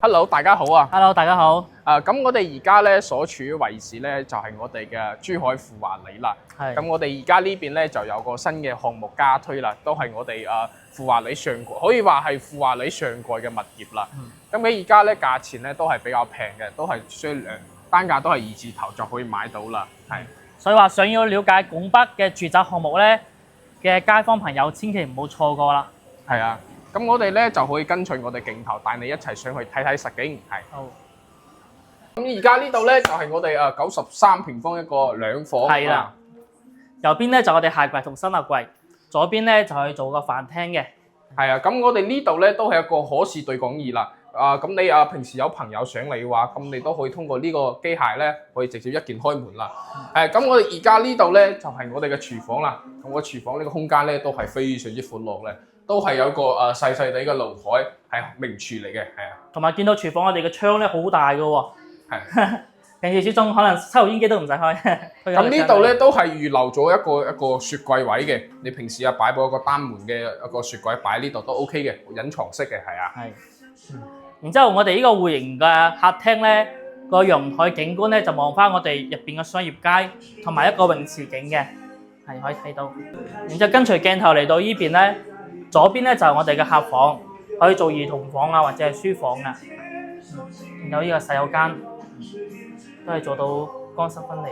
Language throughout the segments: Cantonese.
Hello，大家好啊！ Hello，大家好。咁我哋而家咧所處嘅位置咧就係我哋嘅珠海富華里啦。係咁我哋而家呢邊咧就有個新嘅項目加推啦，都係我哋富華里上蓋，可以話係富華里上蓋嘅物業啦。咁佢而家咧價錢咧都係比較平嘅，都係單價都係2字頭就可以買到啦。係，所以話想要了解拱北嘅住宅項目咧嘅街坊朋友，千祈唔好錯過啦。係啊。咁我哋咧就可以跟隨我哋鏡頭帶你一齊上去睇睇實景。係。好。咁而家呢度咧就係我哋93平方一個兩房。係啦。右邊咧就我哋鞋櫃同收納櫃，左邊咧就去做個飯廳嘅。係啊，咁我哋呢度咧都係一個可視對講儀啦。咁你平時有朋友上嚟嘅話，咁你都可以通過呢個機械咧，可以直接一鍵開門啦。咁我哋而家呢度咧就係我哋嘅廚房啦。咁個廚房呢個空間咧都係非常之闊落嘅，都係有個細細地嘅露台，係明廚嚟嘅，係啊。同埋見到廚房我哋嘅窗咧好大嘅喎。係。平時始終可能抽油煙機都唔使開。咁呢度咧都係預留咗一個雪櫃位嘅，你平時擺部一個單門嘅一個雪櫃擺呢度都 OK 嘅，隱藏式嘅，係啊。係。然之後我哋呢個戶型嘅客廳咧，個陽台景觀咧就望翻我哋入邊嘅商業街，同埋一個泳池景嘅，係可以睇到。然之後跟隨鏡頭嚟到呢邊咧，左邊咧就係我哋嘅客房，可以做兒童房啊或者係書房啊。有呢個洗手間，都係做到乾濕分離。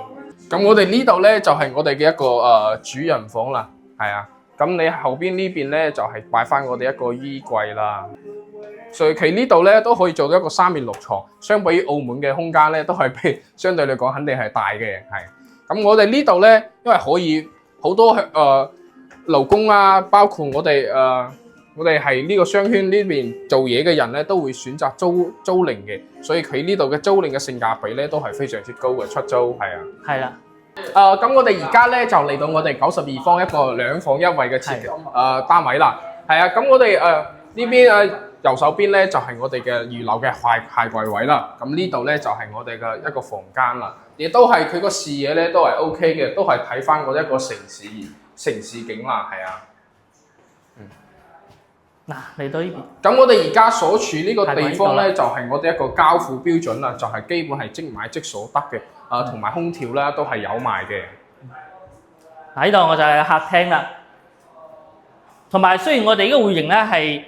咁我哋呢度咧就係我哋嘅一個主人房啦，係啊。咁你後邊呢邊咧就係擺翻我哋一個衣櫃啦。所以佢呢度咧都可以做到一個3面6床，相比於澳門嘅空間咧都係比相對嚟講肯定係大嘅，係。咁我哋呢度咧，因為可以好多勞工啊，包括我哋係呢個商圈呢邊做嘢嘅人咧，都會選擇租賃嘅，所以佢呢度嘅租賃嘅性價比咧都係非常之高嘅，出租係啊。係啦。咁我哋而家咧就嚟到我哋92方一個2房1衛嘅單位啦，係啊。咁我哋呢邊右手邊咧就係我哋嘅預留嘅鞋櫃位啦。咁呢度咧就係我哋嘅一個房間啦，亦都係佢個視野咧都係 OK 嘅，都係睇翻我一個城市景啦，係啊。嗱，嚟到呢邊。咁我哋而家所處呢個地方咧，就係我哋一個交付標準啦，就係基本係即買即所得嘅，同埋空調啦都係有賣嘅。喺度我就係客廳啦，同埋雖然我哋呢個戶型咧係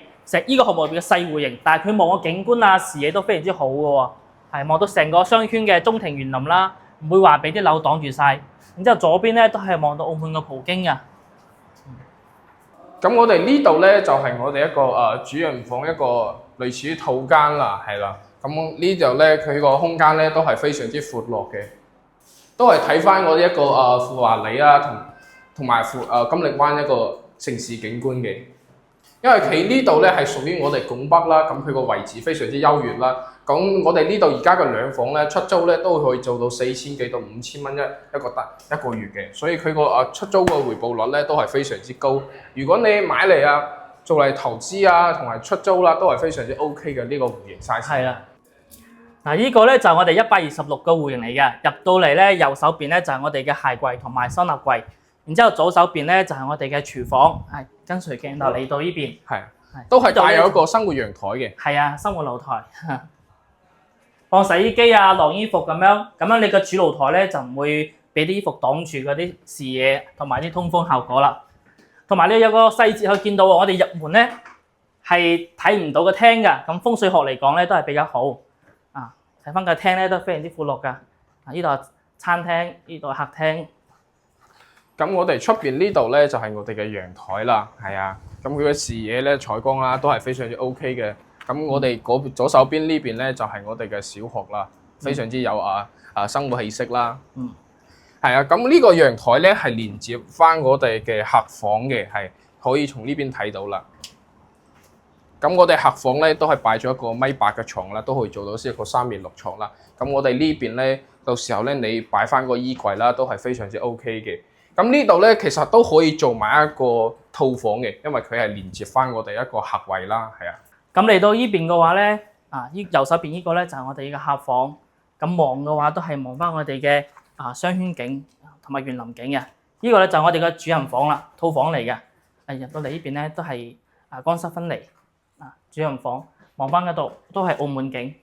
呢個項目入邊嘅細戶型，但係佢望個景觀啊視野都非常之好嘅喎，係望到成個商圈嘅中庭園林啦，唔會話俾啲樓擋住晒。然之後左邊咧都係望到澳門嘅葡京嘅。咁我哋呢度咧就係我哋一個主人房一個類似於套間啦，係啦。咁呢度咧佢個空間咧都係非常之闊落嘅，都係睇翻我哋一個富華里啊同埋金力灣一個城市景觀嘅。因為佢呢度咧係屬於我哋拱北啦，咁佢個位置非常之優越啦。咁我哋呢度而家嘅2房咧出租咧都可以做到4000幾到5000蚊一個月嘅，所以佢個出租嘅回報率咧都係非常之高。如果你買嚟做嚟投資啊同埋出租啦，都係非常之 OK 嘅呢個戶型 size。係啦。嗱，呢個咧就係我哋126個戶型嚟嘅，入到嚟咧右手邊咧就係我哋嘅鞋櫃同埋收納櫃。然之後左手邊咧就係我哋嘅廚房，係跟隨鏡頭嚟到呢邊，係都係帶有一個生活陽台嘅。係啊，生活露台，放洗衣機啊、晾衣服咁樣你個主露台咧就唔會俾啲衣服擋住嗰啲視野同埋啲通風效果啦。同埋你有個細節可以見到我哋入門咧係睇唔到個廳㗎，咁風水學嚟講咧都係比較好啊。睇翻個廳咧都非常之闊落㗎，呢度係餐廳，呢度係客廳。咁我哋出邊呢度咧就係我哋嘅陽台啦，係啊。咁佢嘅視野咧採光啦都係非常之 OK 嘅。咁我哋左手邊呢邊咧就係我哋嘅小學啦，非常之有生活氣息啦。係啊。咁呢個陽台咧係連接翻我哋嘅客房嘅，係可以從呢邊睇到啦。咁我哋客房咧都係擺咗一個1.8米嘅床啦，都可以做到一個3面6床啦。咁我哋呢邊咧到時候咧你擺翻個衣櫃啦，都係非常之 OK 嘅。咁呢度咧其實都可以做埋一個套房嘅，因為佢係連接翻我哋一個客位啦，係啊。咁嚟到呢邊嘅話咧，右手邊呢個咧就係我哋嘅客房。咁望嘅話都係望翻我哋嘅商圈景同埋園林景嘅。呢個咧就係我哋嘅主人房啦，套房嚟嘅。入到嚟呢邊咧都係乾濕分離主人房。望翻嗰度都係澳門景。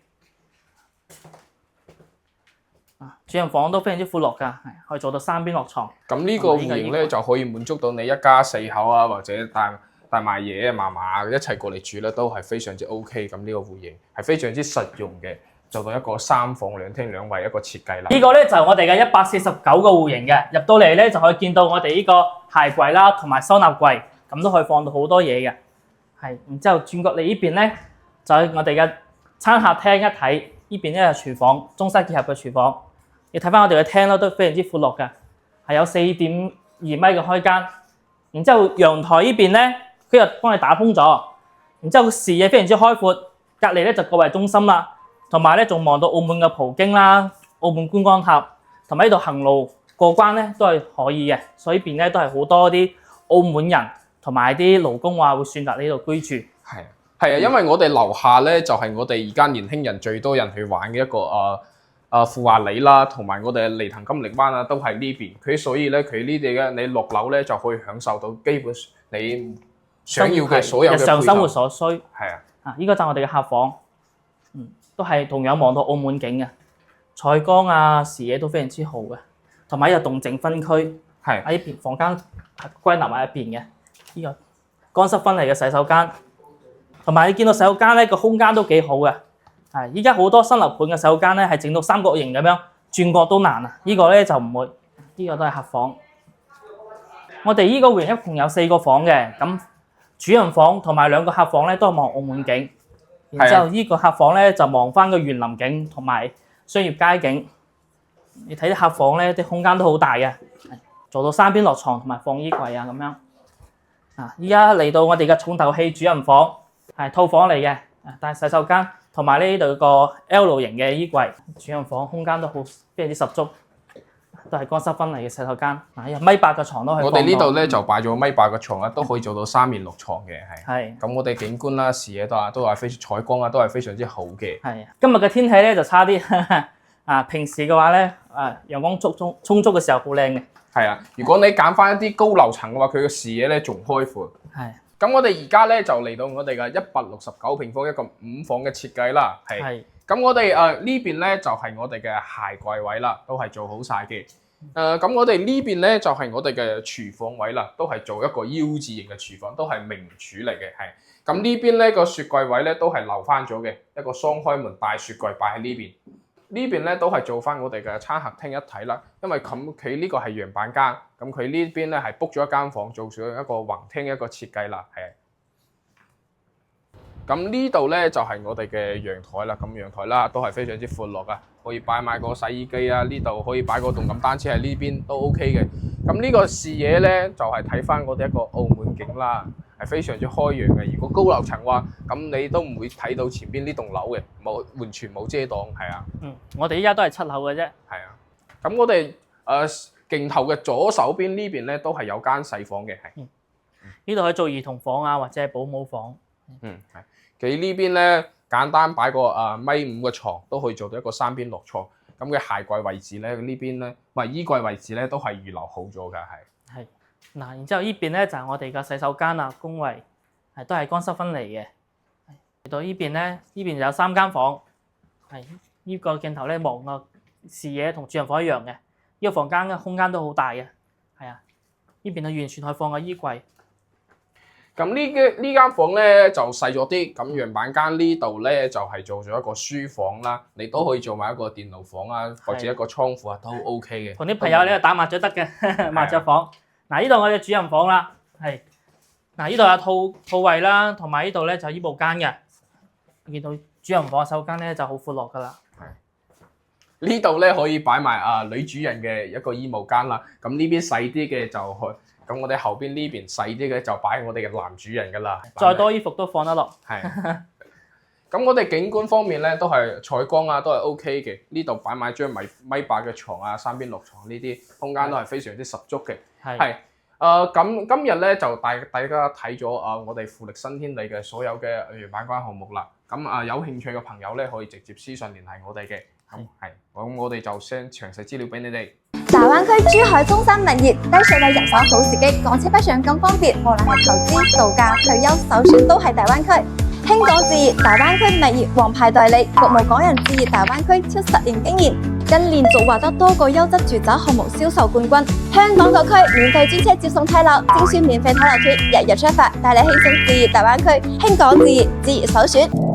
主人房都非常之闊落㗎，可以做到3邊落床。咁呢個戶型咧就可以滿足到你一家4口啊，或者帶埋爺爺嫲嫲一齊過嚟住咧，都係非常之 OK。咁呢個戶型係非常之實用嘅，做到一個3房2廳2衛一個設計啦。呢個咧就係我哋嘅149個戶型嘅，入到嚟咧就可以見到我哋呢個鞋櫃啦，同埋收納櫃，咁都可以放到好多嘢嘅。係，然之後轉過嚟呢邊咧就係我哋嘅餐客廳一體，呢邊咧係廚房，中西結合嘅廚房。你睇翻我哋嘅廳啦，都非常之闊落嘅，係有4.2米嘅開間。然之後陽台呢邊咧，佢又幫你打通咗，然之後視野非常之開闊，隔離咧就各為中心啦，同埋咧仲望到澳門嘅葡京啦、澳門觀光塔，同埋呢度行路過關咧都係可以嘅，所以呢邊咧都係好多啲澳門人同埋啲勞工話會選擇呢度居住。係啊，因為我哋樓下咧就係我哋而家年輕人最多人去玩嘅一個富華里啦，同埋我哋嘅離騰金力灣啊，都係呢邊。佢所以咧，佢呢啲嘅你落樓咧就可以享受到基本你想要嘅所有嘅日常生活所需。係啊，呢個就係我哋嘅客房，都係同樣望到澳門景嘅，採光啊視野都非常之好嘅，同埋有動靜分區。係喺呢邊房間歸納埋一邊嘅，呢個乾濕分離嘅洗手間，同埋你見到洗手間咧個空間都幾好嘅。係，依家好多新樓盤嘅洗手間咧係整到三角形咁樣，轉角都難啊！呢個咧就唔會，呢個都係客房。我哋呢個戶型一共有4個房嘅，咁主人房同埋2個客房咧都係望澳門景，然之後呢個客房咧就望翻個園林景同埋商業街景。你睇啲客房咧啲空間都好大嘅，做到3邊落床同埋放衣櫃啊咁樣。依家嚟到我哋嘅重頭戲主人房，係套房嚟嘅，但係洗手間。同埋呢度個 L 型嘅衣櫃，主人房空間都好非常之十足，都係乾濕分離嘅洗手間。有1.8米嘅床都可以放到。我哋呢度咧就擺咗1.8米嘅床啦，都可以做到3面落床嘅，係。係。咁我哋景觀啦、視野都係非常採光啊，都係非常之好嘅。係。今日嘅天氣咧就差啲，平時嘅話咧，陽光充足嘅時候好靚嘅。係啊，如果你揀翻一啲高樓層嘅話，佢嘅視野咧仲開闊。係。咁我哋而家咧就嚟到我哋嘅169平方一個5房嘅設計啦，係。咁我哋呢邊咧就係我哋嘅鞋櫃位啦，都係做好晒嘅。咁我哋呢邊咧就係我哋嘅廚房位啦，都係做一個 U 字型嘅廚房，都係名廚嚟嘅，係。咁呢邊咧個雪櫃位咧都係留翻咗嘅，一個雙開門大雪櫃擺喺呢邊。呢邊咧都係做翻我哋嘅餐客廳一體啦，因為佢呢個係樣板間，咁佢呢邊咧係 book 咗一間房，做咗一個橫廳一個設計啦，係。咁呢度咧就係我哋嘅陽台啦，咁陽台啦都係非常之闊落噶，可以擺埋個洗衣機啊，呢度可以擺個動感單車喺呢邊都 OK 嘅。咁呢個視野咧就係睇翻我哋一個澳門景啦。係非常之開揚嘅。如果高樓層話，咁你都唔會睇到前邊呢棟樓嘅，完全冇遮擋，係啊。我哋依家都係7樓嘅啫。係啊。咁我哋鏡頭嘅左手邊呢邊咧都係有間細房嘅，係。呢度可以做兒童房啊，或者係保姆房。係。佢呢邊咧簡單擺個1.5米嘅床，都可以做到一個3邊落床。咁嘅鞋櫃位置咧，呢邊咧唔係衣櫃位置咧都係預留好咗㗎，係。係。嗱，然之後呢邊咧就係我哋嘅洗手間啊，公衞都係乾濕分離嘅。嚟到呢邊咧，呢邊有3間房，係呢個鏡頭咧望個視野同主人房一樣嘅。呢個房間嘅空間都好大嘅，係啊。呢邊係完全可以放個衣櫃。咁呢間房咧就細咗啲，咁樣板間呢度咧就係做咗一個書房啦，你都可以做埋一個電腦房啊，或者一個倉庫啊，都 OK 嘅。同啲朋友咧打麻雀得嘅麻雀房。嗱，呢度我哋主人房啦，係嗱，呢度有套位啦，同埋呢度咧就係衣帽間嘅。見到主人房嘅手間咧就好闊落噶啦。係呢度咧可以擺埋女主人嘅一個衣帽間啦。咁呢邊細啲嘅就去，咁我哋後邊呢邊細啲嘅就擺我哋嘅男主人噶啦。再多衣服都放得落。係。咁我哋景觀方面咧都係採光啊，都係 OK 嘅。呢度擺埋張1.8米嘅床啊，3邊落床呢啲空間都係非常之十足嘅。係。咁今日咧就大家睇咗我哋富力新天地嘅所有嘅原版關項目啦。咁有興趣嘅朋友咧可以直接私信聯繫我哋嘅。咁我哋就 send 詳細資料俾你哋。大灣區珠海中山物業低稅率入手好時機，港車北上更方便，無論係投資、度假、退休，首選都係大灣區。香港置業大灣區物業王牌代理，服務港人置業大灣區超10年經驗，近年續獲得多個優質住宅項目銷售冠軍。香港各區免費專車接送睇樓，精選免費睇樓團，日日出發，帶你輕鬆置業大灣區。香港置業，置業首選。